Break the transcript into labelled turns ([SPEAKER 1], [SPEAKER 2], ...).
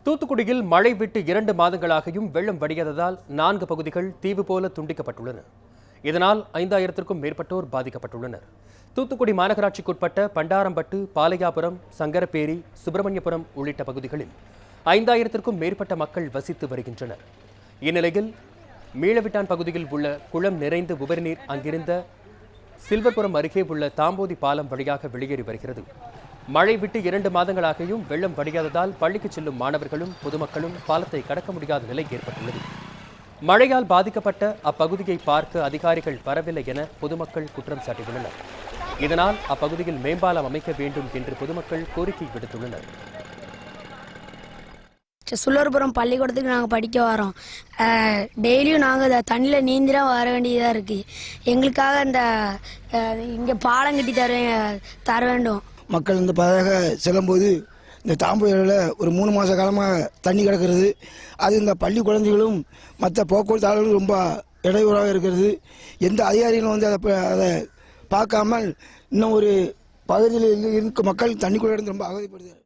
[SPEAKER 1] தூத்துக்குடியில் மழை விட்டு 2 மாதங்களாகியும் வெள்ளம் வடியாததால் 4 பகுதிகள் தீவு போல துண்டிக்கப்பட்டுள்ளன. இதனால் 5000க்கும் மேற்பட்டோர் பாதிக்கப்பட்டுள்ளனர். தூத்துக்குடி மாநகராட்சிக்குட்பட்ட பண்டாரம்பட்டு, பாலையாபுரம், சங்கரப்பேரி, சுப்பிரமணியபுரம் உள்ளிட்ட பகுதிகளில் 5000க்கும் மேற்பட்ட மக்கள் வசித்து வருகின்றனர். இந்நிலையில் மீளவிட்டான் பகுதியில் உள்ள குளம் நிறைந்து உபரிநீர் அங்கிருந்த சில்வர்புரம் அருகே உள்ள தாம்போதி பாலம் வழியாக வெளியேறி வருகிறது. மழை விட்டு 2 மாதங்களாகியும் வெள்ளம் வடியாததால் பள்ளிக்கு செல்லும் மாணவர்களும் பொதுமக்களும் பாலத்தை கடக்க முடியாத நிலை ஏற்பட்டுள்ளது. மழையால் பாதிக்கப்பட்ட அப்பகுதியை பார்க்க அதிகாரிகள் வரவில்லை என பொதுமக்கள் குற்றம் சாட்டியுள்ளனர். இதனால் அப்பகுதியில் மேம்பாலம் அமைக்க வேண்டும் என்று பொதுமக்கள் கோரிக்கை விடுத்துள்ளனர்.
[SPEAKER 2] சுல்லர்புரம் பள்ளிக்கூடத்துக்கு நாங்கள் படிக்க வரோம். டெய்லியும் நாங்கள் தண்ணியில் நீந்திரம் வர வேண்டியதாக இருக்குது. எங்களுக்காக இங்கே பாலம் கட்டி தர வேண்டும்.
[SPEAKER 3] மக்கள் இந்த பதாக செல்லும்போது இந்த தாம்பூரில் ஒரு 3 மாத காலமாக தண்ணி கிடக்கிறது. அது இந்த பள்ளி குழந்தைகளும் மற்ற போக்குவரத்து ஆளுகளும் ரொம்ப இடையூறாக இருக்கிறது. எந்த அதிகாரிகளும் அதை பார்க்காமல் இன்னும் ஒரு பகுதியில் இருக்க மக்கள் தண்ணிக்குள்ள இருந்து ரொம்ப அவதிப்படுது.